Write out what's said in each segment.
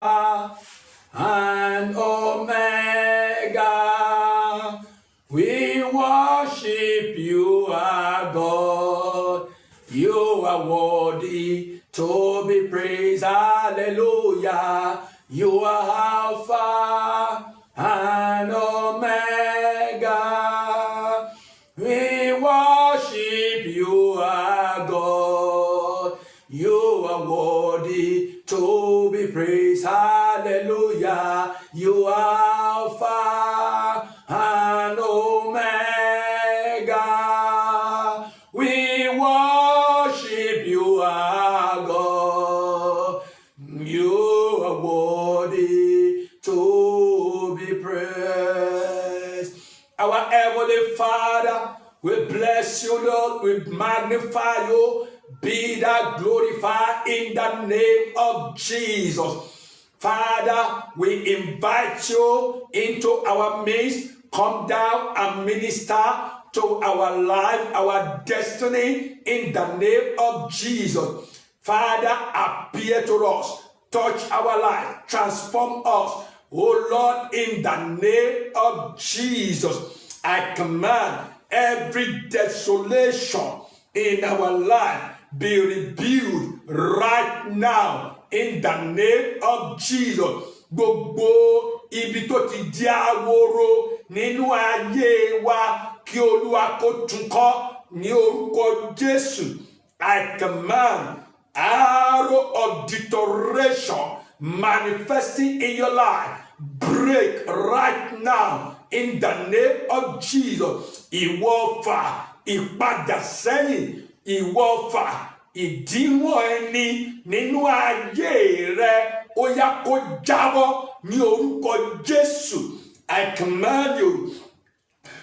and Omega. We worship you, our God. You are worthy to be praised. Hallelujah. You are Alpha and Omega. We worship you, our God. You are worthy to be praised. Hallelujah. You are Alpha and Omega. We worship you, our God. You are worthy to be praised. Our Heavenly Father, we bless you, Lord. We magnify you. Be thou glorified in the name of Jesus. Father, we invite you into our midst. Come down and minister to our life, our destiny, in the name of Jesus. Father, appear to us. Touch our life. Transform us. Oh Lord, in the name of Jesus, I command every desolation in our life be rebuilt right now in the name of Jesus. Gbogbo ibi tó ti di ahoro nínú ayé wa kí Olúwa kó tún kọ́ ní orúkọ Jésù. I command arrow of deterioration manifesting in your life break right now in the name of Jesus. Ìwọ̀fà ìpadàsẹ́yìn, ìwọ̀fà ìdíwọ̀n ẹni nínú ayé rẹ ó yá kó jábọ́ ní orúkọ Jésù. I command you,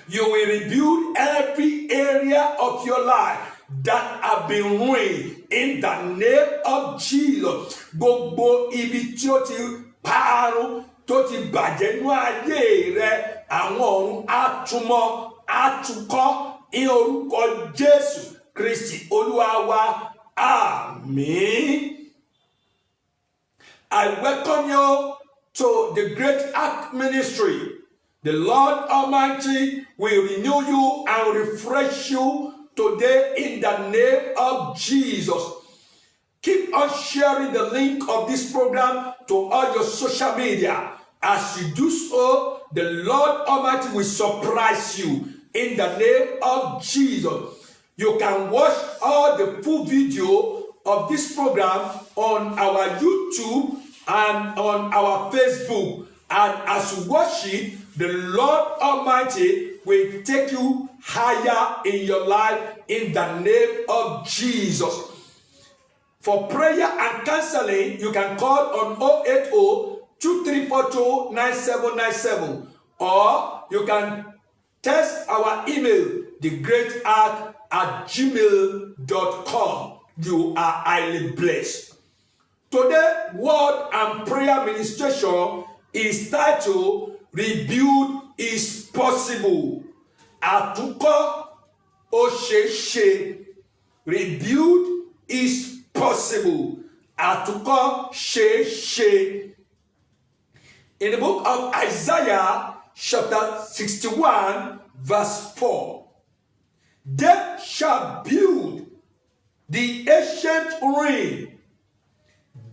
you will rebuild every area of your life that have been ruined in the name of Jesus. Gbogbo ibi tí ó ti parun tó ti bàjẹ́ ní ayé rẹ, àwọn ọ̀run àtúmọ̀ àtúkọ́ ní orúkọ Jésù Kristi Olúwa wa. Àmín. I welcome you to the Great Ark Ministry. The Lord Almighty will renew you and refresh you today in the name of Jesus. Keep on sharing the link of this program to all your social media. As you do so, the Lord Almighty will surprise you in the name of Jesus. You can watch all the full video of this program on our YouTube and on our Facebook. And as you watch it, the Lord Almighty will take you higher in your life in the name of Jesus. For prayer and counseling, you can call on 080-2342-9797, or you can text our email, thegreatark@gmail.com. You are highly blessed. Today, word and prayer ministration is titled, Rebuild is Possible. Àtúnkọ́ ó ṣeé ṣe. Rebuild is possible. Àtúnkọ́ ṣeé ṣe. In the book of Isaiah, chapter 61, verse 4, they shall build the ancient ruin.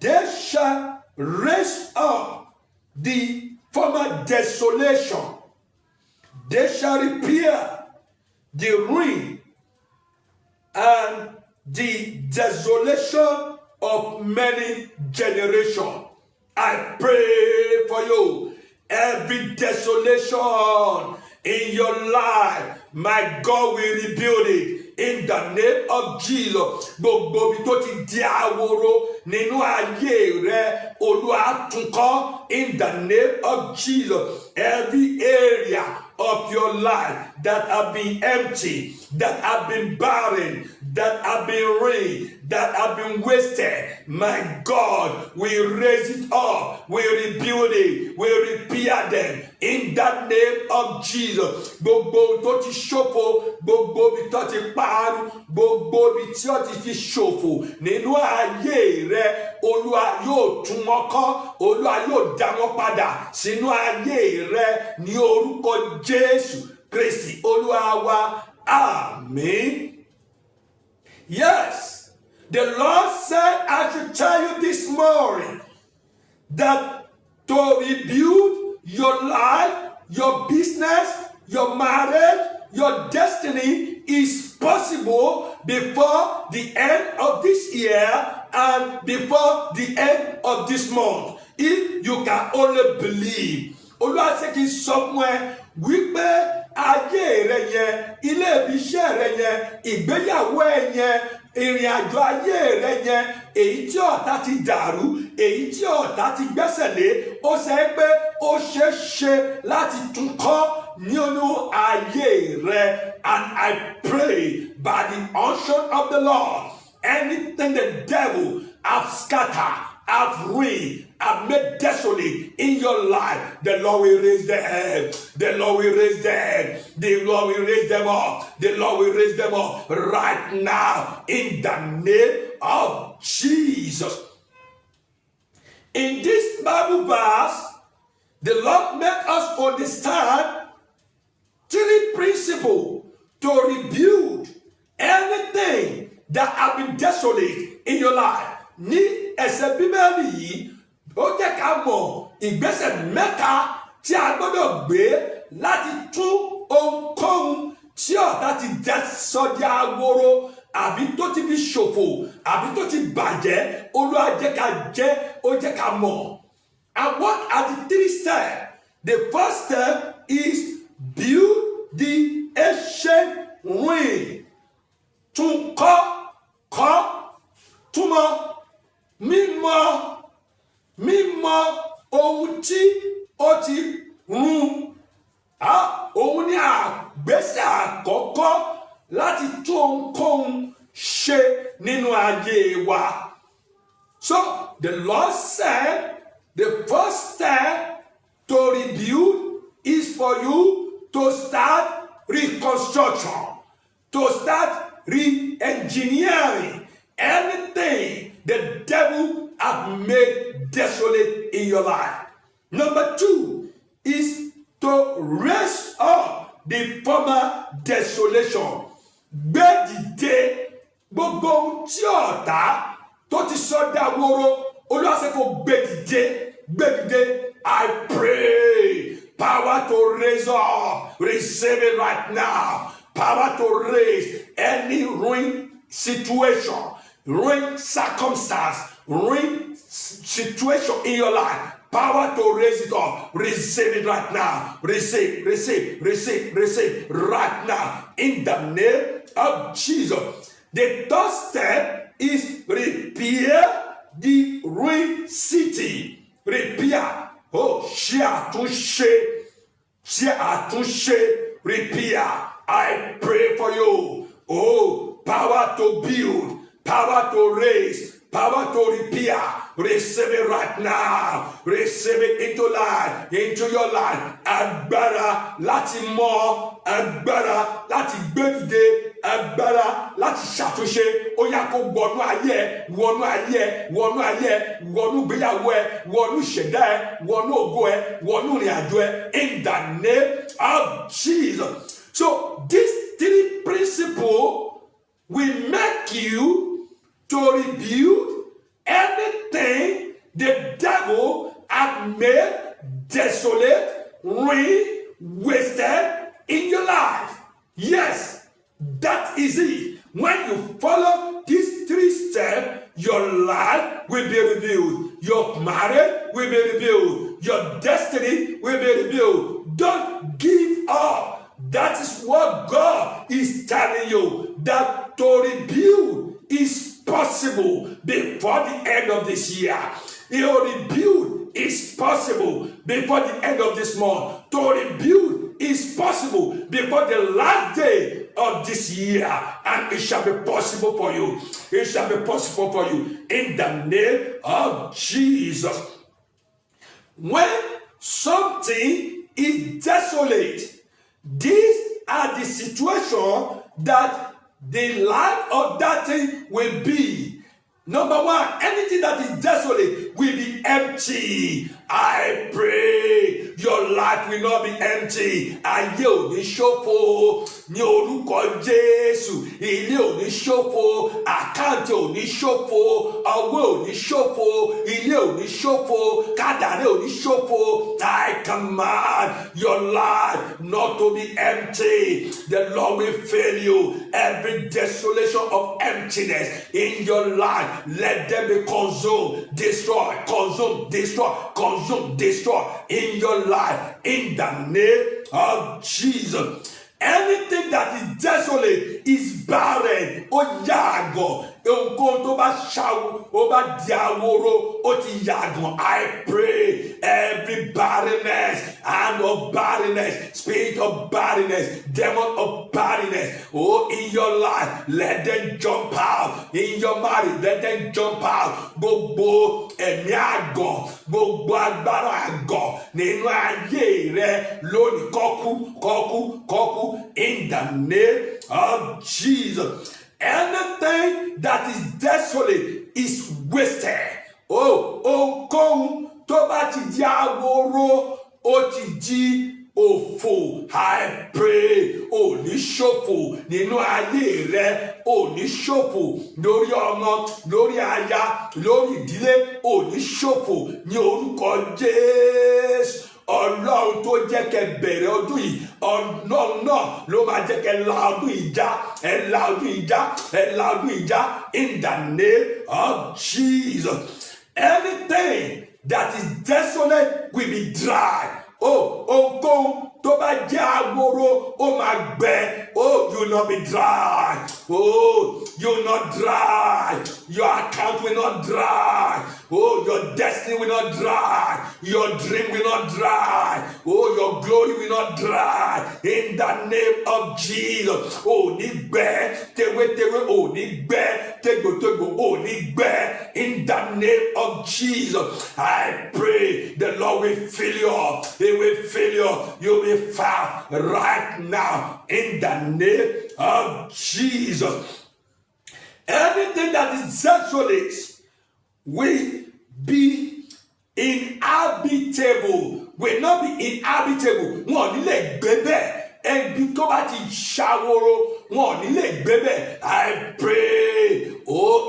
They shall raise up the former desolation. They shall repair the ruin and the desolation of many generations. I pray for you. Every desolation in your life, my God will rebuild it. In the name of Jesus. Gbogbo ibi tó ti di ahoro nínú ayé rẹ, Olúwa tún kọ́. In the name of Jesus. Every area of your life that have been empty, that have been barren, that have been ruined, that have been wasted, my God will raise it up, will rebuild it, will repair them in the name of Jesus. Gbogbo tó ti ṣòfò, gbogbo ibi tó ti parun, gbogbo ibi tí ó ti fi ṣòfò nínú ayé rẹ, Olúwa yóò tún wọn kọ́, Olúwa yóò dá wọn padà sínú ayé rẹ ní orúkọ Jésù Kristi Olúwa wa. Àmín. Yes, the Lord said I should tell you this morning that to rebuild your life, your business, your marriage, your destiny is possible before the end of this year and before the end of this month. If you can only believe. Olúwa ṣe kí n sọ fún ẹ wípé ayé rẹ yẹn, ilé ibiṣẹ́ rẹ yẹn, ìgbéyàwó ẹ yẹn, ìrìn àjò ayé rẹ yẹn, èyí tí ọ̀tá ti dàrú, èyí tí ọ̀tá ti gbẹ́sẹ̀ lé, ó ṣe pé ó ṣeé ṣe láti tún kọ́ nínú ayé rẹ. And I pray by the unction of the Lord, anything the devil have scattered, have ruined, have made desolate in your life, the Lord will raise the head. The Lord will raise them. The Lord will raise them up. The Lord will raise them up right now in the name of Jesus. In this Bible verse, the Lord made us understand 3 principles to rebuild anything that have been desolate in your life. Ní ẹsẹ̀ Bíbélì yìí, ó jẹ́ ká mọ̀ ìgbésẹ̀ mẹ́ta tí a gbọ́dọ̀ gbé láti tún ohunkóhun tí ọ̀tá ti sọ di ahoro, àbí tó ti fi ṣòfò, àbí tó ti bàjẹ́. Olúwa jẹ́ ká jẹ́, ó jẹ́ ká mọ̀. And what are the 3 steps? The first step is build the ancient ruin. Tún kọ́, túmọ̀, mímọ̀ ohun tí ó ti run. Òun ni àgbésẹ̀ àkọ́kọ́ láti tún ohunkóhun ṣe nínú ayé wa. So the Lord said the first step to rebuild is for you to start reconstruction, to start re-engineering anything the devil have made desolate in your life. Number 2 is to raise up the former desolation. Gbé dìde gbogbo ohun tí ọ̀tá tó ti sọ dahoro, Olúwa ṣe kó gbé dìde. I pray power to raise up, receive it right now. Power to raise any ruin situation, ruin circumstance, ruin situation in your life. Power to raise it up. Receive it right now. Receive right now. In the name of Jesus. The 3rd step is repair the ruined city. Repair. Repair. I pray for you. Power to build, power to raise, power to repair. Receive it right now. Receive it into life, into your life. Agbára láti mọ̀, agbára láti gbé dìde, agbára láti ṣàtúnṣe. Ó yá kó wọnú ayé, wọnú ìgbéyàwó ẹ, wọnú ìṣẹ̀dá ẹ, wọnú ògo ẹ, wọnú ìrìn àjò ẹ. In the name of Jesus. So these 3 principles will make you to rebuild anything the devil had made desolate, ruined, wasted in your life. Yes, that is it. When you follow these 3 steps, your life will be revealed. Your marriage will be revealed. Your destiny will be revealed. Don't give up. That is what God is telling you, that to rebuild is possible before the end of this year. Your rebuild is possible before the end of this month. To rebuild is possible before the last day of this year. And it shall be possible for you. It shall be possible for you in the name of Jesus. When something is desolate, are the situation that the life of that thing will be. Number one, anything that is desolate will be empty. I pray your life will not be empty. Ayé ò ní ṣòfò ní orúkọ Jésù. Ilé ò ní ṣòfò, àkáǹtì ò ní ṣòfò, ọwọ́ ò ní ṣòfò, ilé ò ní ṣòfò, kádàrá ò ní ṣòfò. I command your life not to be empty. The Lord will fill you. Every desolation of emptiness in your life, let them be consumed, destroy, consume, destroy, consume, destroy in your life in the name of Jesus. Anything that is desolate is barren. Ó yàgò. Ohunkóhun tó bá ṣàwò, ó bá di àwòrò, ó ti yàgò. I pray every barrenness, hand of barrenness, spirit of barrenness, demon of barrenness, in your life, let them jump out. In your marriage, let them jump out. Gbogbo ẹ̀mí àgọ̀, gbogbo agbára àgọ̀ nínú ayé rẹ lónìí kọ́kú in the name of Jesus. Anything that is desolate is wasted. Ohunkóhun tó bá ti di àwòrò, ó ti di òfò. I pray ò ní ṣòfò nínú ayé rẹ, ò ní ṣòfò lórí ọmọ, lórí aya, lórí ìdílé, ò ní ṣòfò ní orúkọ Jésù. Ọlọ́run tó jẹ́ kẹ́ bẹ̀rẹ̀ ọdún yìí, Ọlọ́run náà ló máa jẹ́ kẹ́ la ọdún yìí já, ẹ la ọdún yìí já, ẹ la ọdún yìí já in the name of Jesus. Anything that is desolate will be dry. Ohunkóhun tó bá jẹ́ àwòrò, ó máa gbẹ. You will not be dry. You will not dry. Your account will not dry. Your destiny will not dry. Your dream will not dry. Your glory will not dry. In the name of Jesus. Ní gbẹ, tewétewé ní gbẹ, tégbòtégbò ní gbẹ. In the name of Jesus, I pray the Lord will fill you up. He will fill you up. You will be found right now. In the name of Jesus. Anything that is desolate will be inhabitable. Will not be inhabitable. Wọ́n ní lè gbé bẹ́ẹ̀. Ẹbí tó bá ti ṣàwòrò, wọ́n ní lè gbé bẹ́ẹ̀. I pray,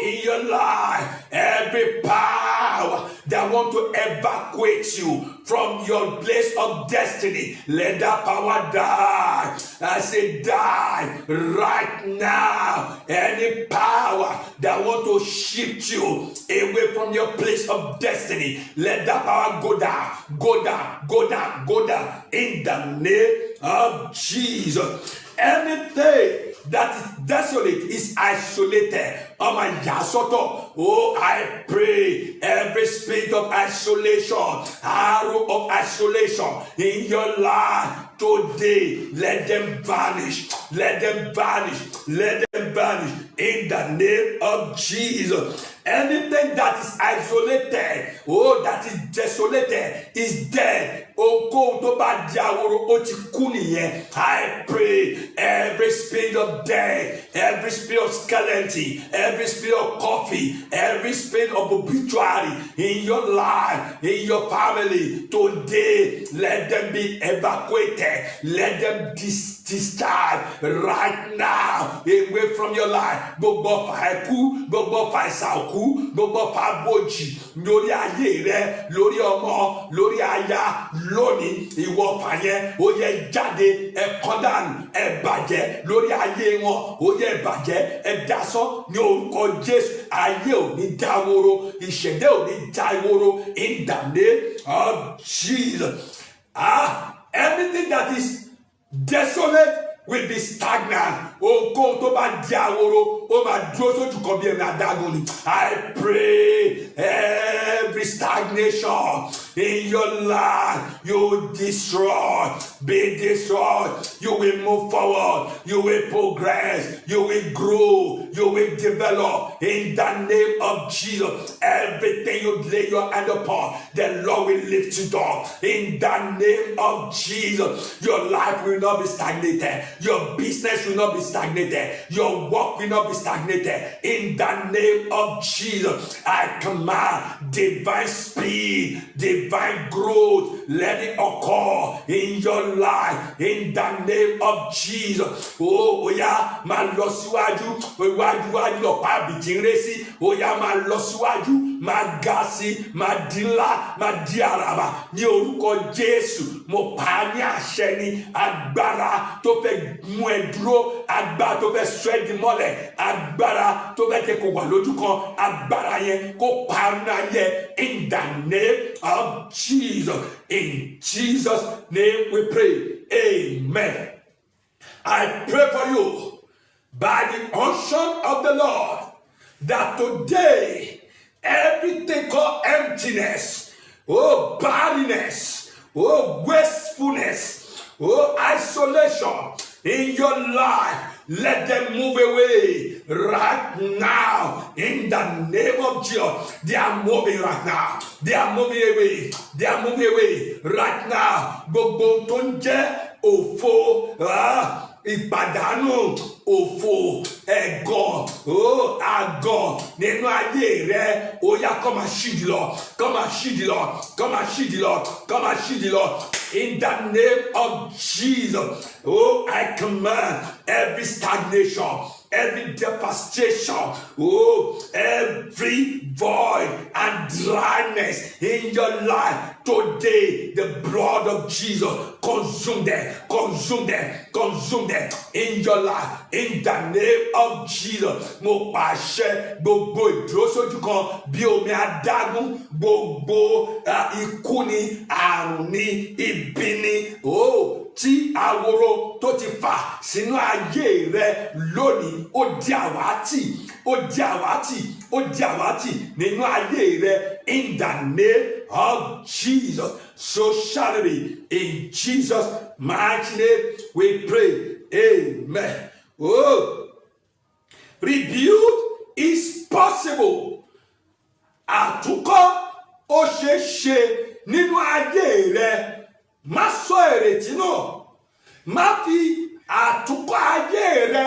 in your life, every power that want to evacuate you from your place of destiny, let that power die. I say die right now. Any power that want to shift you away from your place of destiny, let that power go down, go down, go down, go down in the name of Jesus. Anything that is desolate is isolated. I pray every spirit of isolation, arrow of isolation in your life today, let them vanish, let them vanish, let them vanish in the name of Jesus. Anything that is isolated, that is desolated, is dead. I pray every spirit of death, every spirit of skeleton, every spirit of coffee, every spirit of obituary in your life, in your family, today, let them be evacuated. Let them discharge right now away from your life. Gbogbo ọfà ikú, gbogbo ọfà ìsàkú, gbogbo ọfà bòjì lórí ayé rẹ, lórí ọmọ, lórí aya, lónìí ìwọ ọfà yẹn ó yẹ jáde, ẹ kán dànù, ẹ bàjẹ́ lórí ayé wọn, ó yẹ bàjẹ́, ẹ dasán ní orúkọ Jésù. Ayé ò ní dáwóró, ìṣẹ̀dá ò ní dáwóró in the name of Jesus. Anything that is desolate will be stagnant. Ohunkóhun tó bá di àwòrò, ó máa dúró sójú kan bí ẹni adágún ni. I pray every stagnation in your life. You will destroy, be destroyed. You will move forward. You will progress. You will grow. You will develop in the name of Jesus. Everything you lay your hand upon, the Lord will lift you up in the name of Jesus. Your life will not be stagnated. Your business will not be stagnated. Your work will not be stagnated. In the name of Jesus, I command divine speed, divine growth. Let it occur in your life. In the name of Jesus. Oh, yeah, my Lord, síwájú lọ pa bìtìrẹsì. Oh, yeah, my Lord, síwájú máa ga sí, máa di ńlá, máa di àràbà ní orúkọ Jésù. Mo pa ní àṣẹ ní agbára tó fẹ́ mú ẹ dúró, agbára tó fẹ́ sọ ẹ́ di mọ́lẹ̀, agbára tó fẹ́ tẹ kó wà lójú kan, agbára yẹn kó pa náà yẹ in the name of Jesus. In Jesus' name we pray. Amen. I pray for you by the unction of the Lord that today everything called emptiness, oh barrenness, oh wastefulness, oh isolation in your life, let them move away right now in the name of Jesus. They are moving right now. They are moving away. They are moving away right now. Gbogbo tó ń jẹ́ òfò, ìpàdánù, òfò, ẹ̀gàn, àgàn nínú ayé rẹ, ó yá kó máa ṣídìí lọ, kó máa ṣídìí lọ, kó máa ṣídìí lọ, kó máa ṣídìí lọ. In the name of Jesus, oh, I command every stagnation, every devastation, oh, every void and dryness in your life. Today, the blood of Jesus consume them, consume them, consume them in your life. In the name of Jesus, mo pàṣẹ gbogbo ìdúrósójú kan bí omi adágún, gbogbo ikú ni, àrùn ni, ibi ni, tí àwòrò tó ti fà sínú ayé rẹ lónìí, ó di àwátì, ó di àwátì, ó di àwátì nínú ayé rẹ. In the name of Jesus, so shall it be. In Jesus' mighty name we pray. Amen. Oh, rebuild is possible. Àtúnkọ́ ó ṣeé ṣe nínú ayé rẹ. Má sọ ìrètí náà. Má fi àtúnkọ́ ayé rẹ,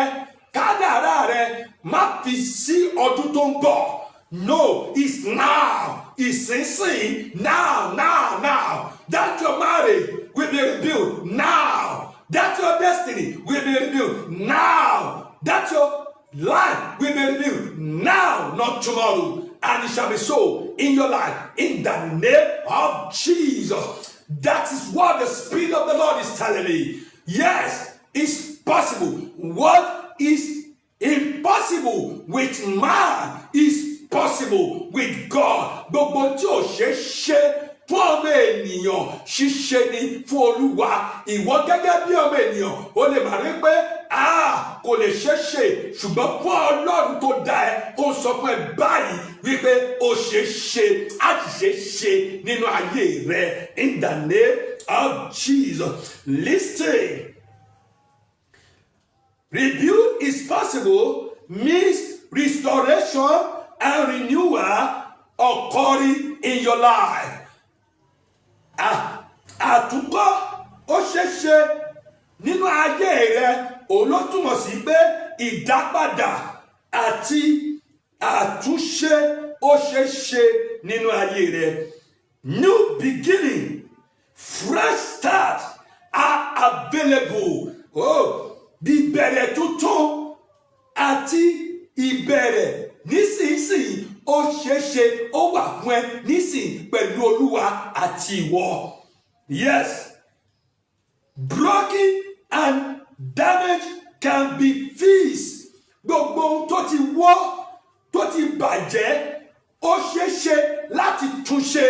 kádàrá rẹ, má fi sí ọdún tó ń bọ̀. No, it's now. It's insane. Now. That your marriage will be rebuilt now. That your destiny will be rebuilt now. That your life will be rebuilt now, not tomorrow. And it shall be so in your life. In the name of Jesus. That is what the Spirit of the Lord is telling me. Yes, it's possible. What is impossible with man is possible with God. Gbogbo tí ò ṣe fún ọmọ ènìyàn ṣíṣe ni fún Olúwa. Ìwọ gẹ́gẹ́ bí ọmọ ènìyàn ó lè máa rí pé kò lè ṣe ṣùgbọ́n fún Ọlọ́run tó dá ẹ ó sọ fún ẹ báyìí wípé ó ṣe á ti ṣe nínú ayé rẹ. In the name of Jesus. Listen. Rebuild is possible means restoration and renewal occurring in your life. Àtúnkọ́ ó ṣeéṣe nínú ayé rẹ, òun ló túmọ̀ sí pé ìdápadà àti àtúnṣe ó ṣeéṣe nínú ayé rẹ. New beginning, fresh start are available. Ìbẹ̀rẹ̀ tuntun àti ìbẹ̀rẹ̀ nísinsìnyí ó ṣeéṣe ó wà fún ẹ nísìnyí pẹ̀lú Olúwa àti ìwọ. Yes, broken and damaged can be fixed. Gbogbo ohun tó ti wọ́, tó ti bàjẹ́, ó ṣeéṣe láti túnṣe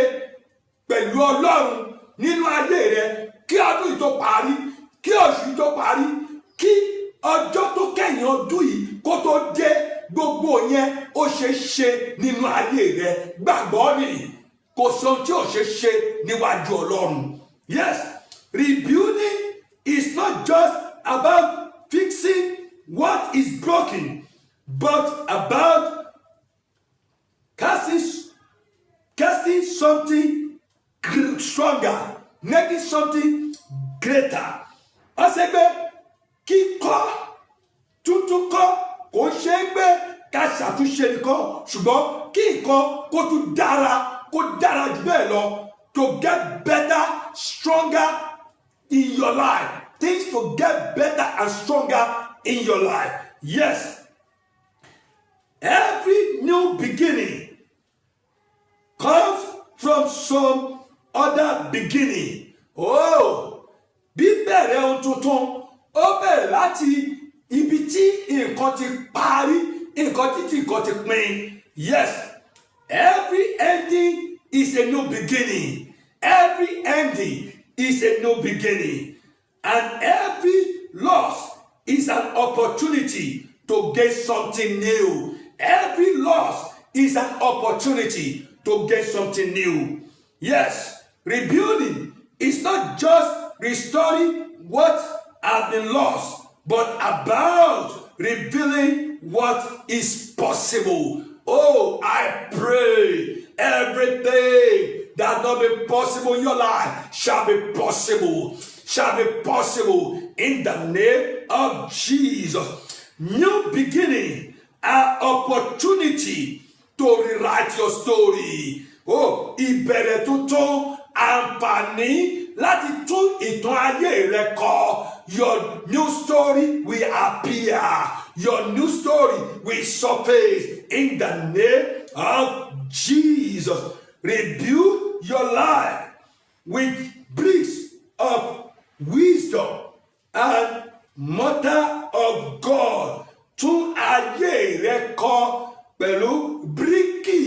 pẹ̀lú Ọlọ́run nínú ayé rẹ kí ọdún yìí tó parí, kí oṣù yìí tó parí, kí ọjọ́ tó kẹ́yìn ọdún yìí kó tó dé. Gbogbo yẹn ó ṣeéṣe nínú ayé rẹ. Gbàgbọ́ ni kò sóhun tí ò ṣe ṣe níwájú Ọlọ́run. Yes, rebuilding is not just about fixing what is broken, but about casting something stronger, making something greater. Ó ṣe pé kíkọ́ tuntun kọ́ kò ṣe é pé ká ṣàtúnṣe nìkan, ṣùgbọ́n kí nǹkan kó tún dára jù bẹ́ẹ̀ lọ, to get better, stronger in your life. Things to get better and stronger in your life. Yes. Every new beginning comes from some other beginning. Oh, bíbẹ̀rẹ̀ ohun tuntun ó bẹ̀rẹ̀ láti ibi tí nǹkan ti parí, nǹkan ti pín. Yes, every ending is a new beginning. Every ending is a new beginning. And every loss is an opportunity to get something new. Every loss is an opportunity to get something new. Yes, rebuilding is not just restoring what has been lost, but about revealing what is possible. Oh, I pray everything that not be possible in your life shall be possible. Shall be possible in the name of Jesus. New beginning, an opportunity to rewrite your story. Oh, ìbẹ̀rẹ̀ tuntun, àǹfààní láti tún ìtàn ayé rẹ kọ. Your new story will appear. Your new story will surface in the name of Jesus. Rebuild your life with bricks of wisdom and mother of God. Tún ayé rẹ kọ pẹ̀lú bíríkì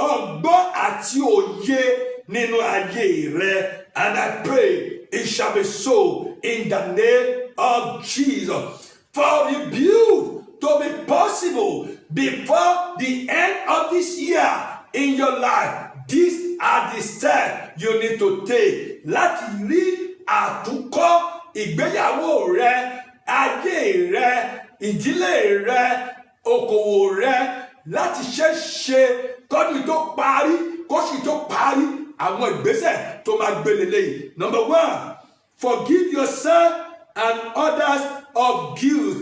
ọgbọ́n àti òye nínú ayé rẹ. And I pray it shall be so in the name of Jesus. For rebuild to be possible before the end of this year in your life, these are the steps you need to take láti rí àtúnkọ́ ìgbéyàwó rẹ, ayé rẹ, ìdílé rẹ, okòwò rẹ, láti ṣe kọ́dún tó parí, kóṣù tó parí, àwọn ìgbésẹ̀ tó máa gbé lélẹ́yìn. Number 1, forgive yourself and others of guilt.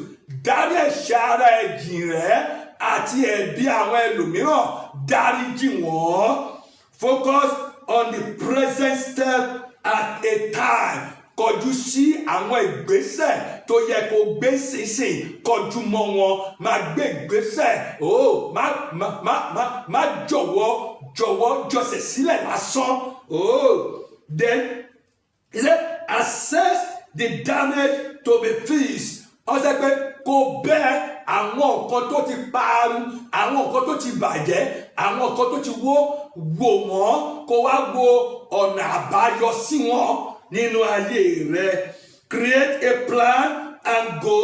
Dárí ẹ̀ṣẹ̀ ara ẹ̀jìn rẹ àti ẹ̀bi àwọn ẹlòmíràn, dáríjì wọ́n. Focus on the present step at a time. Kọjú sí àwọn ìgbésẹ̀ tó yẹ kó gbé sísìn, kọjú mọ́ wọn, máa gbé ìgbésẹ̀. Oh, má jọ̀wọ́ jọ̀sẹ̀ sílẹ̀ lásán. Oh, then assess the damage to be fixed. Ó ṣe pé kó bẹ́ àwọn nǹkan tó ti parun, àwọn nǹkan tó ti bàjẹ́, àwọn nǹkan tó ti wó wọ́n, kó wá wo ọ̀nà àbáyọ sí wọn nínú ayé rẹ. Create a plan and go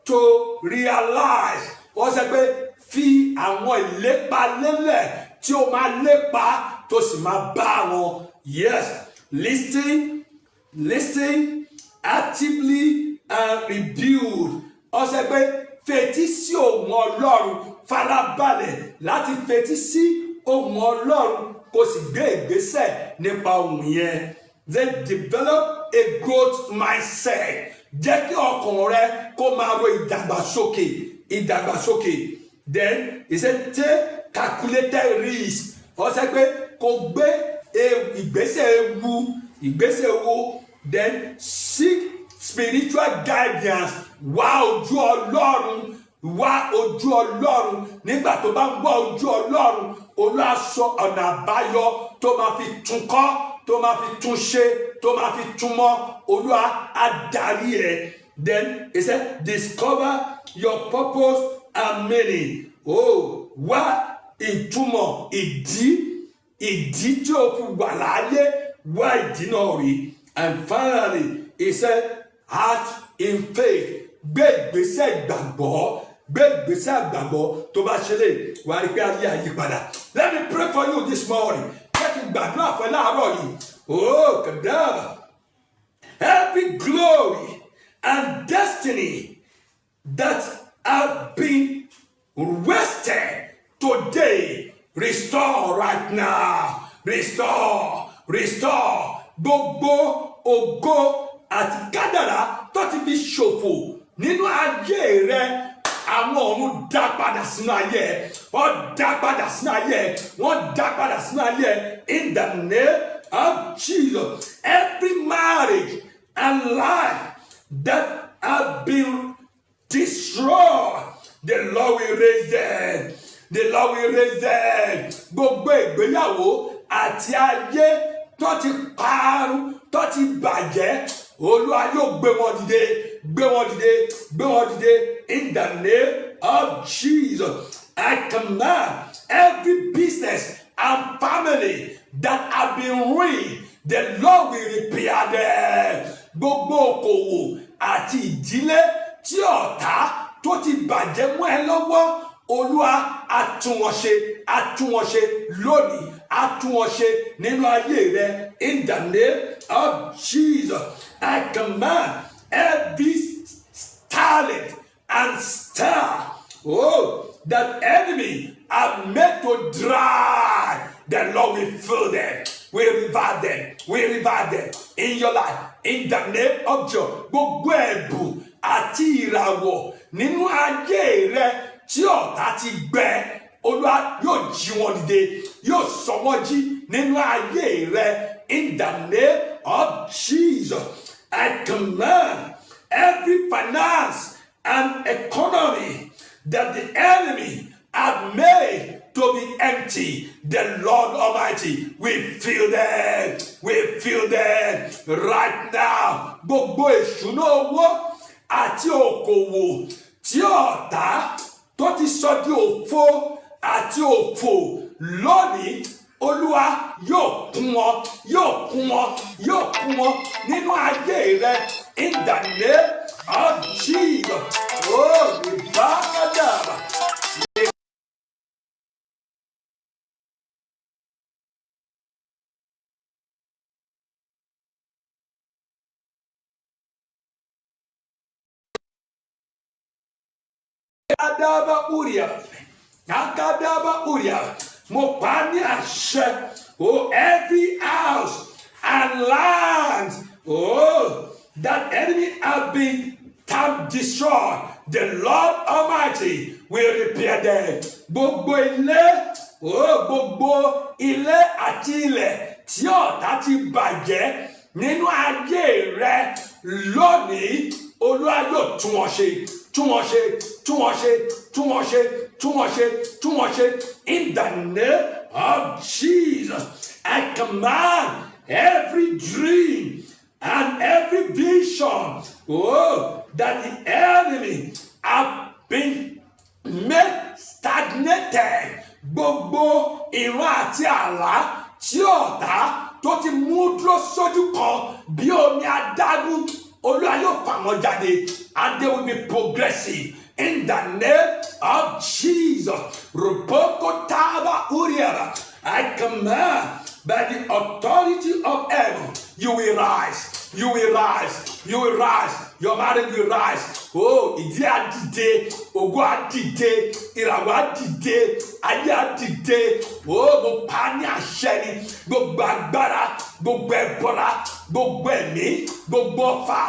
to realize. Ó ṣe pé fi àwọn ìlépa lélẹ̀ tí ó máa lépa tó sì máa bá wọn. Yes, listen actively and rebuild. Ó ṣe pé fetí sí ohùn Ọlọ́run, farabalẹ̀ láti fetí sí ohùn Ọlọ́run kó sì gbé ìgbésẹ̀ nípa ohùn yẹn. Then develop a growth mindset. Jẹ́ kí ọkàn rẹ kó máa ro ìdàgbàsókè. Then he said take calculated risk. Ó ṣe pé kó gbé ìgbésẹ̀ ewu. Then seek spiritual guidance. Wá ojú Ọlọ́run. Nígbà tó bá ń wá ojú Ọlọ́run, Olúwa sọ ọ̀nà àbáyọ tó máa fi tún kọ́, tó máa fi tún ṣe, tó máa fi tún mọ́. Olúwa á darí ẹ. Then he said discover your purpose and meaning. Oh, wá ìtumọ̀, ìdí tí o fi wà láyé, wá ìdí náà rí. And finally he said act in faith. Gbé ìgbésẹ̀ ìgbàgbọ́. Gbé ìgbésẹ̀ àgbàgbọ́ tó bá ṣe lè wá rí pé ayé àyípadà. Let me pray for you this morning. Jẹ́ kí n gbàdúrà fún ẹ láàárọ̀ yìí. Oh, kàdáàbà. Every glory and destiny that have been wasted today, restore right now. Restore. Gbogbo ògo àti kádàrá tó ti fi ṣòfò nínú ayé rẹ, àwọn ọ̀run dá padà sínú ayé, wọ́n dá padà sínú ayé, wọ́n dá padà sínú ayé. In the name of Jesus, every marriage and life that have been destroyed, the Lord will raise them. The Lord will raise them. Gbogbo ìgbéyàwó àti ayé tó ti parun, tó ti bàjẹ́, Olúwa yóò gbé wọn dìde. In the name of Jesus, I command every business and family that have been ruined, the Lord will repair them. Gbogbo okòwò àti ìdílé tí ọ̀tá tó ti bàjẹ́ mọ́ ẹ lọ́wọ́, Olúwa á tún wọn ṣe lónìí, á tún wọn ṣe nínú ayé rẹ. In the name of Jesus, I command every talent and star, that enemy have made to dry, the Lord will fill them. We revive them in your life. In the name of Jesus. Gbogbo ẹ̀bùn àti ìràwọ̀ nínú ayé rẹ tí ọ̀tá ti gbẹ, Olúwa yóò jí wọn dìde, yóò sọ wọ́n jí nínú ayé rẹ. In the name of Jesus, I command every finance and economy that the enemy have made to be empty, the Lord Almighty will fill them right now. Gbogbo ìṣúná owó àti okòwò tí ọ̀tá tó ti sọ di òfo àti òfò lónìí, Olúwa yóò kún wọn nínú ayé rẹ. In the name of Jesus. Oh, ìbáradà. Akadaba Uria, Mopani Ashe, every house and land, that enemy have been destroyed, the Lord Almighty will repair them. Gbogbo ilé àti ilẹ̀ tí ọ̀tá ti bàjẹ́ nínú ayé rẹ lónìí, Olúwa yóò tún wọn ṣe. In the name of Jesus, I command every dream and every vision, that the enemy have been made stagnated. Gbogbo ìran àti àlá tí ọ̀tá tó ti mú dúró sójú kan bí omi adágún, Olúwa yóò fà wọ́n jáde, and they will be progressive. In the name of Jesus, I command by the authority of heaven, you will rise. Your marriage will rise. Ìdí àdìde, ògo àdìde, ìràwọ̀ àdìde, ayé àdìde. Mo pa ní àṣẹ ni, gbogbo agbára, gbogbo ẹ̀bọra, gbogbo ẹ̀mí, gbogbo ọfà,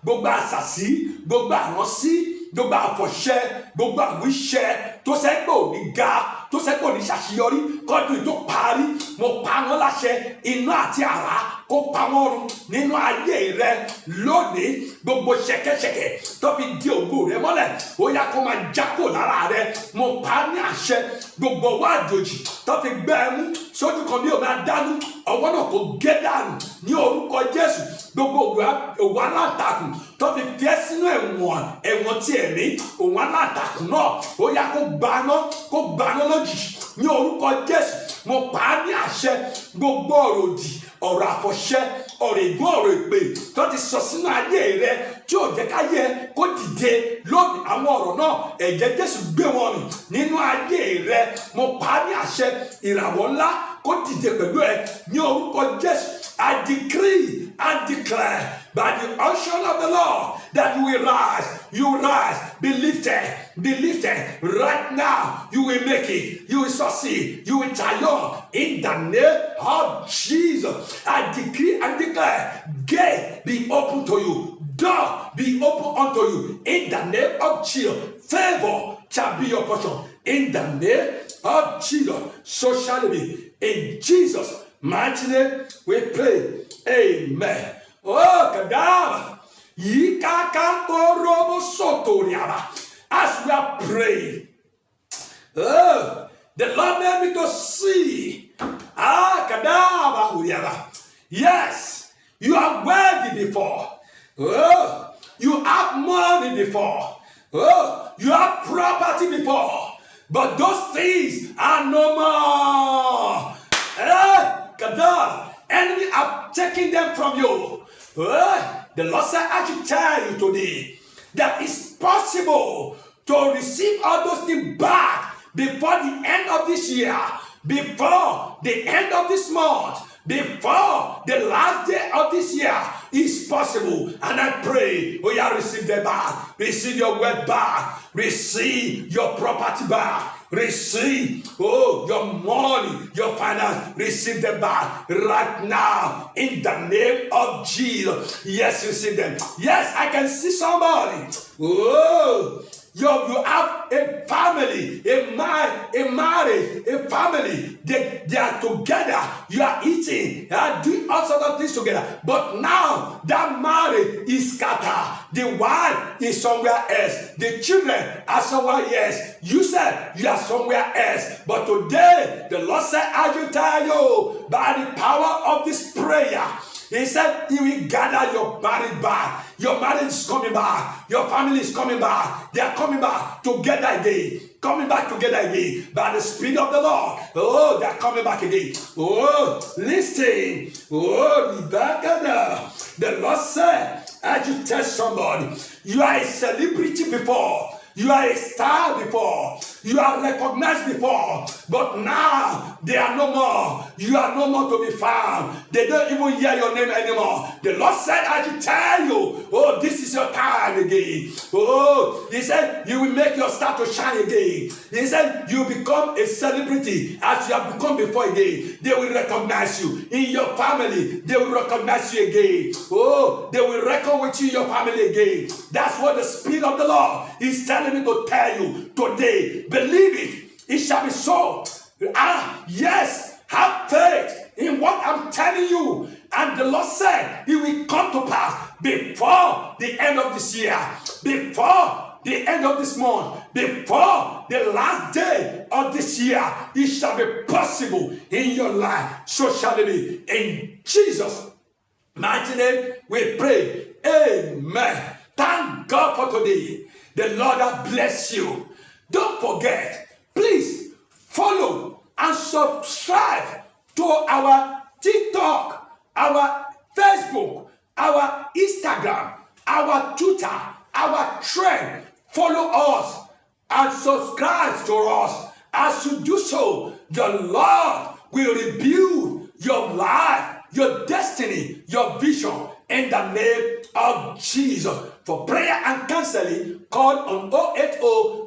gbogbo àṣàsí, gbogbo àránsí, gbogbo àfọ̀ṣẹ, gbogbo àwíṣẹ tó sẹ́gbẹ̀ òní ga, tó sẹ́gbẹ̀ òní ṣàṣeyọrí, kọ́dún tó parí, mo pa wọ́n láṣẹ, iná àti àrá kó pa wọ́n run nínú ayé rẹ lónìí. Gbogbo ṣẹ̀kẹ̀ṣẹ̀kẹ̀ tó fi di ògo rẹ mọ́lẹ̀, ó yá kó máa jákò lára rẹ. Mo pa ní àṣẹ, gbogbo ọwọ́ àjòjì tó fi gbẹ́ ẹ mú sójú kan bí omi adágún, ọwọ́ náà kò gé dànù ní orúkọ Jésù. Gbogbo òwò aláǹtakùn tó fi fi ẹ́ sínú ẹ̀wọ̀n tí ẹ̀mí, òwò aláǹtakùn náà ó yá kó gbaná lójijì ní orúkọ Jésù. Mo pa á ní àṣẹ, gbogbo ọ̀rọ̀ òdì, ọ̀rọ̀ àfọ̀ṣẹ ọ̀rọ̀ ìgbọ́n ọ̀rọ̀ ìpè tó ti sọ sínú ayé rẹ tí ò jẹ́ káyé kó dìde lónìí àwọn ọ̀rọ̀ náà ẹ̀jẹ̀ Jésù gbé wọn rìn nínú ayé rẹ mo pa á ní àṣẹ ìràwọ̀ ńlá kó dìde pẹ̀lú ẹ ní orúkọ Jésù. I decree and declare by the unction of the Lord that you will rise, be lifted right now. You will make it, you will succeed, you will triumph in the name of Jesus. I decree and declare, gate be open to you, door be open unto you in the name of Jesus. Favor shall be your portion in the name of Jesus. So shall it be in Jesus' mighty name we pray. Amen. Oh, Kadava. As we are praying, the Lord made me to see. Yes, you are wealthy before. You have money before. You have property before. But those things are no more. Enemy are taking them from you. The Lord said, I should tell you today that it's possible to receive all those things back before the end of this year, before the end of this month, before the last day of this year. Is possible. And I pray, oh yeah, receive them back, receive your wealth back, receive your property back, receive, oh, your money, your finance, receive them back right now in the name of Jesus. Yes, receive them. Yes, I can see somebody. Oh, you have a family, a marriage, a family. They are together. You are eating. You are doing all sorts of things together. But now that marriage is scattered. The wife is somewhere else. The children are somewhere else. You said you are somewhere else. But today, the Lord said, I will tell you by the power of this prayer. He said, he will gather your marriage back. Your marriage is coming back. Your family is coming back. They are coming back together again. Coming back together again by the Spirit of the Lord. Oh, they are coming back again. Oh, listen. Oh, the Lord said, I should tell somebody, you are a celebrity before. You are a star before. You are recognized before. But now, they are no more. You are no more to be found. They don't even hear your name anymore. The Lord said, I should tell you, oh, this is your time again. Oh, he said, you will make your star to shine again. He said, you become a celebrity as you have become before again. They will recognize you. In your family, they will recognize you again. Oh, they will reckon with you, your family again. That's what the Spirit of the Lord is telling me to tell you today. Believe it. It shall be so. Yes, have faith in what I'm telling you. And the Lord said, it will come to pass before the end of this year, before the end of this month, before the last day of this year. It shall be possible in your life. So shall it be. In Jesus' mighty name we pray. Amen. Thank God for today. The Lord has blessed you. Don't forget, please follow and subscribe to our TikTok, our Facebook, our Instagram, our Twitter, our Thread. Follow us and subscribe to us. As you do so, the Lord will rebuild your life, your destiny, your vision in the name of Jesus. For prayer and counseling, call on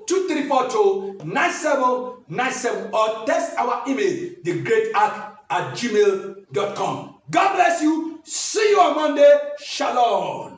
080-2342-9797 or text our email, thegreatark@gmail.com. God bless you. See you on Monday. Shalom.